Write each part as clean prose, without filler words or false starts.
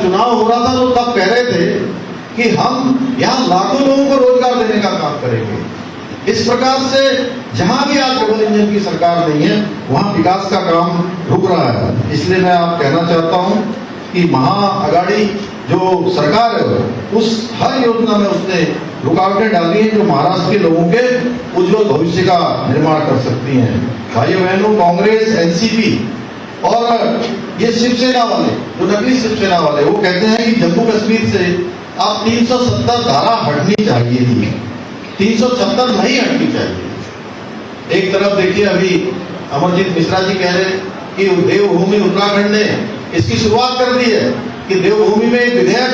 चुनाव हो रहा था तो तब कह रहे थे कि हम यहाँ लाखों लोगों को रोजगार देने का काम करेंगे। इस प्रकार से जहां भी आज डबल इंजन की सरकार नहीं है वहां विकास का काम रुक रहा है। इसलिए मैं आप कहना चाहता हूं कि महाअगाड़ी जो सरकार है उस हर योजना में उसने रुकावटें डाली हैं जो महाराष्ट्र के लोगों के उज्जवल भविष्य का निर्माण कर सकती हैं। भाइयों बहनों, कांग्रेस, एनसीपी और ये शिवसेना वाले जो नकली शिवसेना वाले वो कहते हैं कि जम्मू कश्मीर से आप 370 धारा हटनी चाहिए थी, 376 नहीं हटनी चाहिए। एक तरफ देखिए अभी अमरजीत मिश्रा जी कह रहे कि देवभूमि उत्तराखंड ने इसकी शुरुआत कर दी है कि देवभूमि में एक विधेयक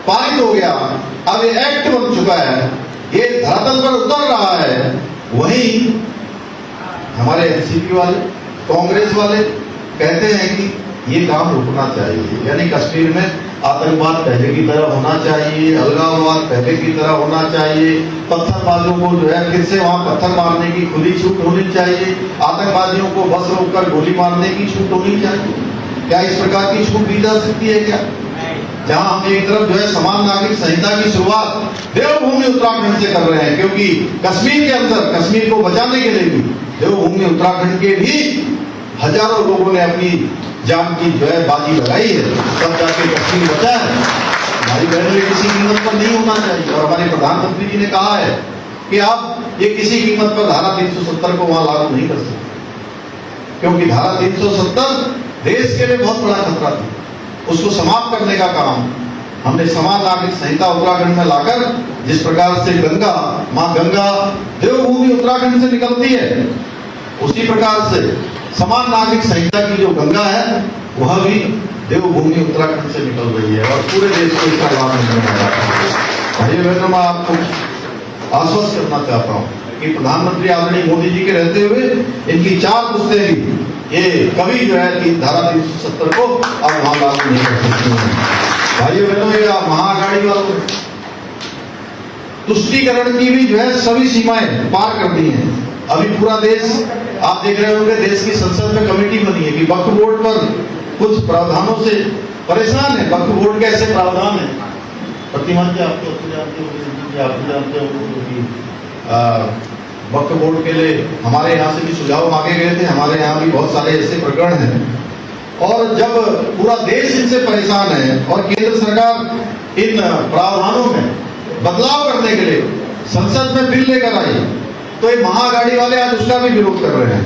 पारित हो गया, अब ये एक्ट बन चुका है, ये धरातल पर उतर रहा है। वहीं हमारे एनसीपी वाले, कांग्रेस वाले कहते हैं कि ये काम रुकना चाहिए, यानी कश्मीर में आतंकवाद पहले की तरह होना चाहिए, अलगाववाद पहले की तरह होना चाहिए, पत्थरबाजों को जो है फिर से वहां पत्थर मारने की खुली छूट होनी चाहिए, आतंकवादियों को बस रोककर गोली मारने की छूट होनी चाहिए। क्या इस प्रकार की छूट दी जा सकती है क्या? जहां हम एक तरफ जो है समान नागरिक संहिता की शुरुआत देवभूमि उत्तराखंड से कर रहे हैं, क्योंकि कश्मीर के अंदर कश्मीर को बचाने के लिए भी देवभूमि उत्तराखंड के भी हजारों लोगों ने अपनी जान की जो है बाजी लगाई है, तब जाके कश्मीर बचा है। हमारी बहनों ये किसी कीमत पर नहीं होना चाहिए। और हमारे प्रधानमंत्री जी ने कहा है कि आप ये किसी कीमत पर धारा 370 को वहां लागू नहीं कर सकते, क्योंकि धारा 370 देश के लिए बहुत बड़ा खतरा थी। उसको समाप्त करने का काम हमने समान नागरिक संहिता उत्तराखंड में लाकर, जिस प्रकार से गंगा, माँ गंगा देवभूमि उत्तराखंड से निकलती है, उसी प्रकार से समान नागरिक संहिता की जो गंगा है वह भी देवभूमि उत्तराखंड से निकल रही है और पूरे देश को इसका लाभ मिलने वाला है। भाइयों बहनों, मैं आपको आश्वस्त करना चाहता हूँ कि प्रधानमंत्री आदरणीय मोदी जी के रहते हुए इनकी 4 पुश्तें भी ये कभी जो है कि धारा 370 को अब वहां लागू नहीं कर सकती हैं। भाइयों बहनों, ये महाअगाड़ी वालों तुष्टीकरण की भी जो है सभी सीमाएं पार कर दी हैं। अभी पूरा देश आप देख रहे होंगे, देश की संसद में कमेटी बनी है कि वक्फ बोर्ड पर कुछ प्रावधानों से परेशान है। वक्फ बोर्ड के ऐसे प्रावधान है, प्रतिमा जी आपको जानते हो, वक्फ बोर्ड के लिए हमारे यहाँ से भी सुझाव मांगे गए थे। हमारे यहाँ भी बहुत सारे ऐसे प्रकरण हैं और जब पूरा देश इनसे परेशान है और केंद्र सरकार इन प्रावधानों में बदलाव करने के लिए संसद में बिल लेकर आई, तो ये महाअगाड़ी वाले आज उसका भी विरोध कर रहे हैं।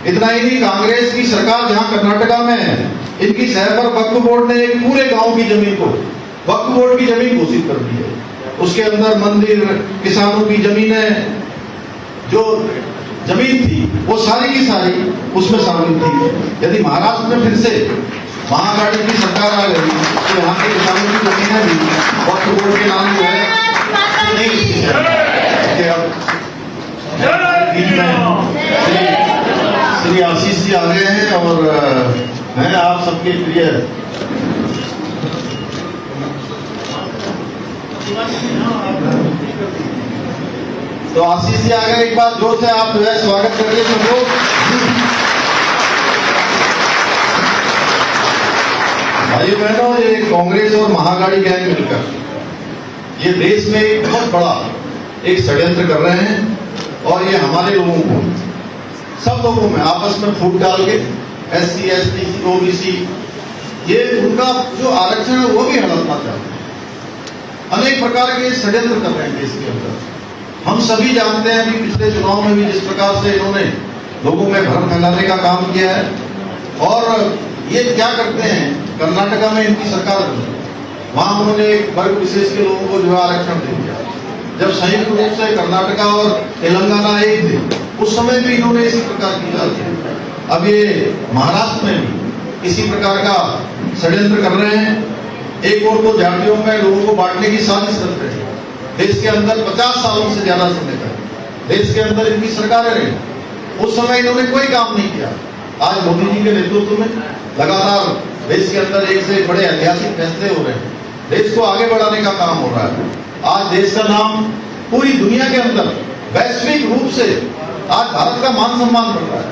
इतना ही नहीं, कांग्रेस की सरकार जहां कर्नाटका में है, इनकी शहर पर वक्फ बोर्ड ने एक पूरे गांव की जमीन को वक्फ बोर्ड की जमीन घोषित कर दी है। उसके अंदर मंदिर, किसानों की जमीनें, जो जमीन थी वो सारी की सारी उसमें शामिल थी। यदि महाराष्ट्र में फिर से महाअगाड़ी की सरकार आ गई तो वहां के किसानों की जमीनें भी वक्फ बोर्ड के नाम जो है नहीं। श्री आशीष जी आ गए हैं और मैं आप सबके प्रिय तो आशीष जी आ गए, एक बार जोर से आप जो है स्वागत करिए सबको। भाइयों बहनों, ये कांग्रेस और महाअगाड़ी गैंग मिलकर ये देश में एक बहुत बड़ा एक षड्यंत्र कर रहे हैं और ये हमारे लोगों को, सब लोगों में आपस में फूट डाल के SC, ST, OBC ये उनका जो आरक्षण है वो भी हड़पना चाहते हैं। अनेक प्रकार के षड्यंत्र कर रहे हैं देश के अंदर। हम सभी जानते हैं कि पिछले चुनाव में भी जिस प्रकार से इन्होंने लोगों में भ्रम फैलाने का काम किया है। और ये क्या करते हैं, कर्नाटका में इनकी सरकार वहां उन्होंने एक वर्ग विशेष के लोगों को जो आरक्षण दे दिया। जब संयुक्त रूप से कर्नाटका और तेलंगाना एक थे उस समय भी इन्होंने इसी प्रकार की चाल की। अब ये महाराष्ट्र में भी इसी प्रकार का षड्यंत्र कर रहे हैं। एक और तो जातियों में लोगों को बांटने की साजिश कर रहे हैं। देश के अंदर 50 सालों से ज्यादा समय तक देश के अंदर इनकी सरकारें रही, उस समय इन्होंने कोई काम नहीं किया। आज मोदी जी के नेतृत्व में लगातार देश के अंदर एक से बड़े ऐतिहासिक फैसले हो रहे हैं, देश को आगे बढ़ाने का काम हो रहा है। आज देश का नाम पूरी दुनिया के अंदर वैश्विक रूप से आज भारत का मान सम्मान बढ़ रहा है।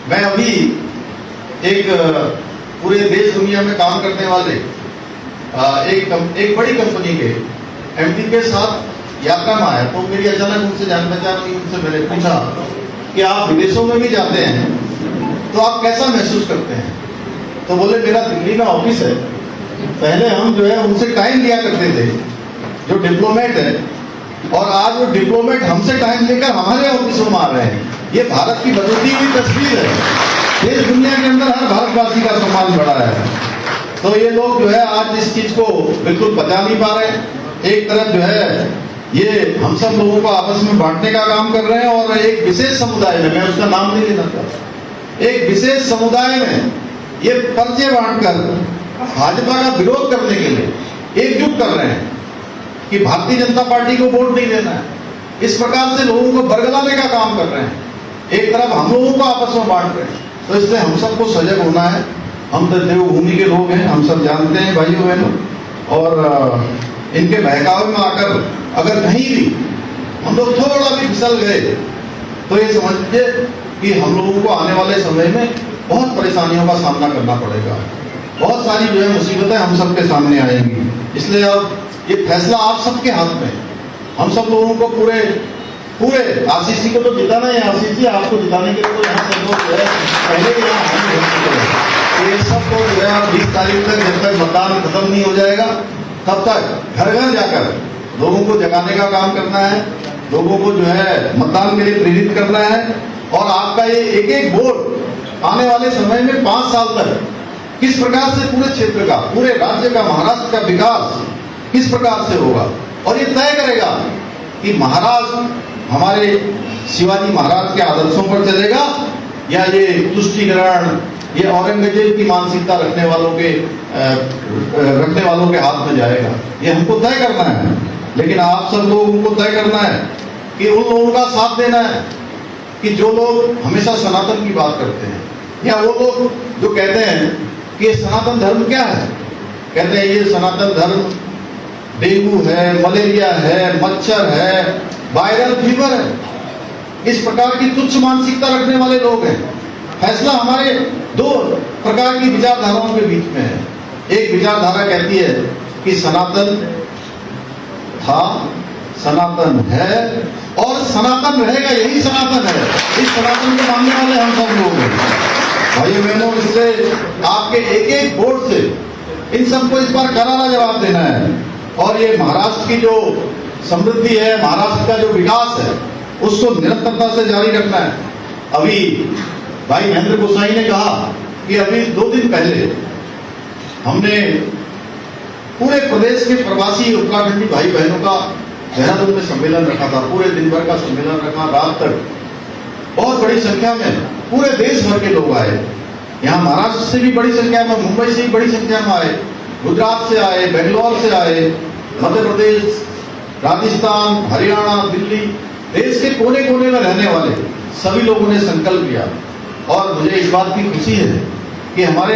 मैं अभी एक पूरे देश दुनिया में काम करने वाले एक बड़ी कंपनी के एमडी के साथ यात्रा में आया, तो मेरी अचानक उनसे जान पहचान की, उनसे मैंने पूछा कि आप विदेशों में भी जाते हैं तो आप कैसा महसूस करते हैं? तो बोले मेरा दिल्ली में ऑफिस है, पहले हम जो है उनसे टाइम लिया करते थे जो डिप्लोमेट है, और आज वो डिप्लोमेट हमसे टाइम लेकर हमारे ऑफिसों में आ रहे हैं। ये भारत की बदलती हुई तस्वीर है। देश दुनिया के अंदर हर भारतवासी का सम्मान बढ़ा है। तो ये लोग जो है आज इस चीज को बिल्कुल बचा नहीं पा रहे। एक तरफ जो है ये हम सब लोगों को आपस में बांटने का काम कर रहे हैं, और एक विशेष समुदाय में, मैं उसका नाम नहीं लेना चाहता, एक विशेष समुदाय में ये पर्चे बांटकर भाजपा का विरोध करने के लिए एकजुट कर रहे हैं कि भारतीय जनता पार्टी को वोट नहीं देना है। इस प्रकार से लोगों को बरगलाने का काम कर रहे हैं। एक तरफ हम लोगों को आपस में बांट रहे हैं। तो इसलिए हम सबको सजग होना है। हम तो देवभूमि के लोग हैं, हम सब जानते हैं भाइयों बहनों, और इनके बहकावे में आकर अगर कहीं भी हम लोग थोड़ा भी फिसल गए तो ये समझ लीजिए कि हम लोगों को आने वाले समय में बहुत परेशानियों का सामना करना पड़ेगा। बहुत सारी जो है मुसीबतें हम सबके सामने आएंगी। इसलिए अब ये फैसला आप सबके हाथ में। हम सब लोगों को पूरे आशीष जी को तो जिताना है। आशीष जी आपको जिताने के लिए तो यहाँ सब लोग जो है पहले भी यहाँ ये सब लोग जो है 20 तारीख तक, जब तक मतदान खत्म नहीं हो जाएगा तब तक घर घर जाकर लोगों को जगाने का काम करना है, लोगों को जो है मतदान के लिए प्रेरित करना है। और आपका ये एक एक वोट आने वाले समय में 5 साल तक किस प्रकार से पूरे क्षेत्र का, पूरे राज्य का, महाराष्ट्र का विकास किस प्रकार से होगा, और ये तय करेगा कि महाराष्ट्र हमारे शिवाजी महाराज के आदर्शों पर चलेगा या ये तुष्टीकरण, ये औरंगजेब की मानसिकता रखने वालों के हाथ में जाएगा। ये हमको तय करना है। लेकिन आप सब लोगों को तय करना है कि उन लोगों का साथ देना है कि जो लोग हमेशा सनातन की बात करते हैं, या वो लोग जो कहते हैं कि ये सनातन धर्म क्या है, कहते हैं ये सनातन धर्म डेंगू है, मलेरिया है, मच्छर है, वायरल फीवर है। इस प्रकार की तुच्छ मानसिकता रखने वाले लोग हैं। फैसला हमारे 2 प्रकार की विचारधाराओं के बीच में है। एक विचारधारा कहती है कि सनातन था, सनातन है और सनातन रहेगा, यही सनातन है। इस सनातन को मानने वाले हम सब लोग हैं भाइयों बहनों। इसलिए आपके एक एक वोट से इन सबको इस बार करारा जवाब देना है। और ये महाराष्ट्र की जो समृद्धि है, महाराष्ट्र का जो विकास है, उसको निरंतरता से जारी रखना है। अभी भाई महेंद्र गोसाई ने कहा कि अभी 2 दिन पहले हमने पूरे प्रदेश के प्रवासी उत्तराखंडी भाई बहनों का देहरादून में सम्मेलन रखा था। पूरे दिन भर का सम्मेलन रखा, रात तक बहुत बड़ी संख्या में पूरे देश भर के लोग आए। यहाँ महाराष्ट्र से भी बड़ी संख्या में, मुंबई से भी बड़ी संख्या में आए, गुजरात से आए, बेंगलोर से आए, मध्य प्रदेश, राजस्थान, हरियाणा, दिल्ली, देश के कोने कोने में रहने वाले सभी लोगों ने संकल्प लिया। और मुझे इस बात की खुशी है कि हमारे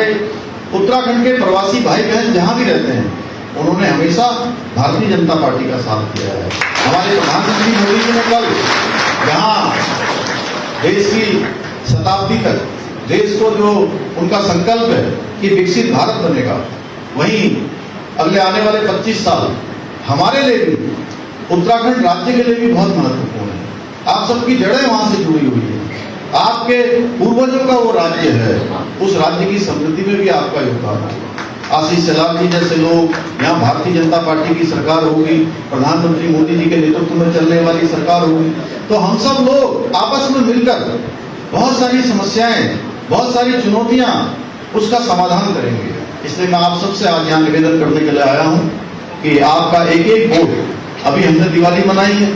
उत्तराखंड के प्रवासी भाई बहन जहां भी रहते हैं, उन्होंने हमेशा भारतीय जनता पार्टी का साथ किया है। हमारे प्रधानमंत्री मोदी जी ने कल यहाँ देश की शताब्दी तक देश को जो उनका संकल्प है कि विकसित भारत बनेगा, वहीं अगले आने वाले 25 साल हमारे लिए भी, उत्तराखंड राज्य के लिए भी बहुत महत्वपूर्ण है। आप सबकी जड़ें वहां से जुड़ी हुई है। आपके पूर्वजों का वो राज्य है, उस राज्य की समृद्धि में भी आपका योगदान है। आशीष शेलार जी जैसे लोग, यहाँ भारतीय जनता पार्टी की सरकार होगी, प्रधानमंत्री मोदी जी के नेतृत्व में चलने वाली सरकार होगी, तो हम सब लोग आपस में मिलकर बहुत सारी समस्याएं, बहुत सारी चुनौतियां, उसका समाधान करेंगे। इसलिए मैं आप सबसे आज यहाँ निवेदन करने के लिए आया हूँ कि आपका एक एक वोट। अभी हमने दिवाली मनाई है,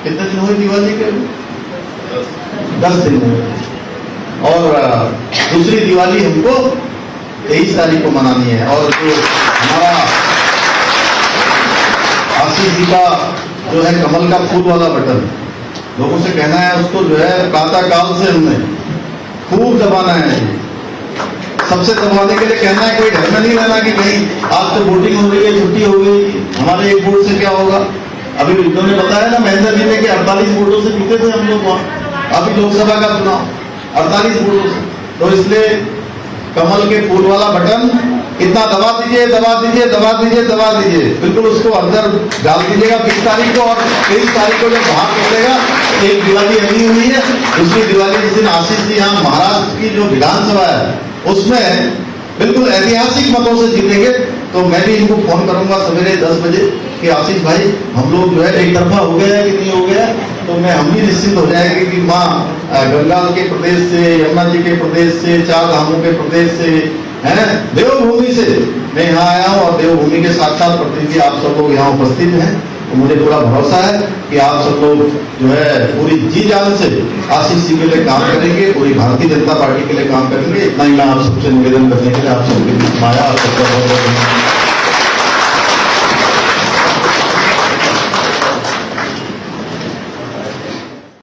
कितने दिन हुए दिवाली के? 10 दिन हुए। और दूसरी दिवाली हमको 23 तारीख को मनानी है। और जो हमारा आशीष जी का जो है कमल का फूल वाला बटन, लोगों से कहना है उसको जो है प्रातः काल से हमने खूब दबाना है। सबसे दबाने के लिए कहना है, कोई घर में नहीं रहना कि नहीं आज तो वोटिंग हो रही है, छुट्टी हो गई, हमारे एक वोट से क्या होगा। अभी उन्होंने बताया ना महेंद्र जी ने कि 48 वोटों से जीते थे हम लोग वहां, अभी लोकसभा का चुनाव 48 वोटों से। तो इसलिए कमल के फूल वाला बटन इतना दबा दीजिए, दबा दीजिए, दबा दीजिए, दबा दीजिए, बिल्कुल उसको अंदर डाल दीजिएगा 20 तारीख को। और 23 तारीख को जब बाहर निकलेगा, एक दिवाली अभी हुई है, दूसरी दिवाली जिस दिन आशीष जी यहाँ महाराष्ट्र की जो विधानसभा है उसमें बिल्कुल ऐतिहासिक मतों से जीतेंगे। तो मैं भी इनको फोन करूंगा सवेरे 10 बजे कि आशीष भाई हम लोग जो है एक तरफा हो गया है कि नहीं हो गया, तो मैं हम भी निश्चित हो जाएंगे कि माँ गंगा के प्रदेश से, यमुना जी के प्रदेश से, 4 धामों के प्रदेश से, है देवभूमि से मैं यहाँ आया हूँ और देवभूमि के साक्षात प्रतिनिधि आप सब लोग यहाँ उपस्थित हैं। तो मुझे पूरा भरोसा है कि आप सब लोग जो है पूरी जी जान से आशीष जी के लिए काम करेंगे, पूरी भारतीय जनता पार्टी के लिए काम करेंगे। इतना ही मैं आप सबसे निवेदन करने के लिए आप सबके बीच में आया। आप सबका बहुत बहुत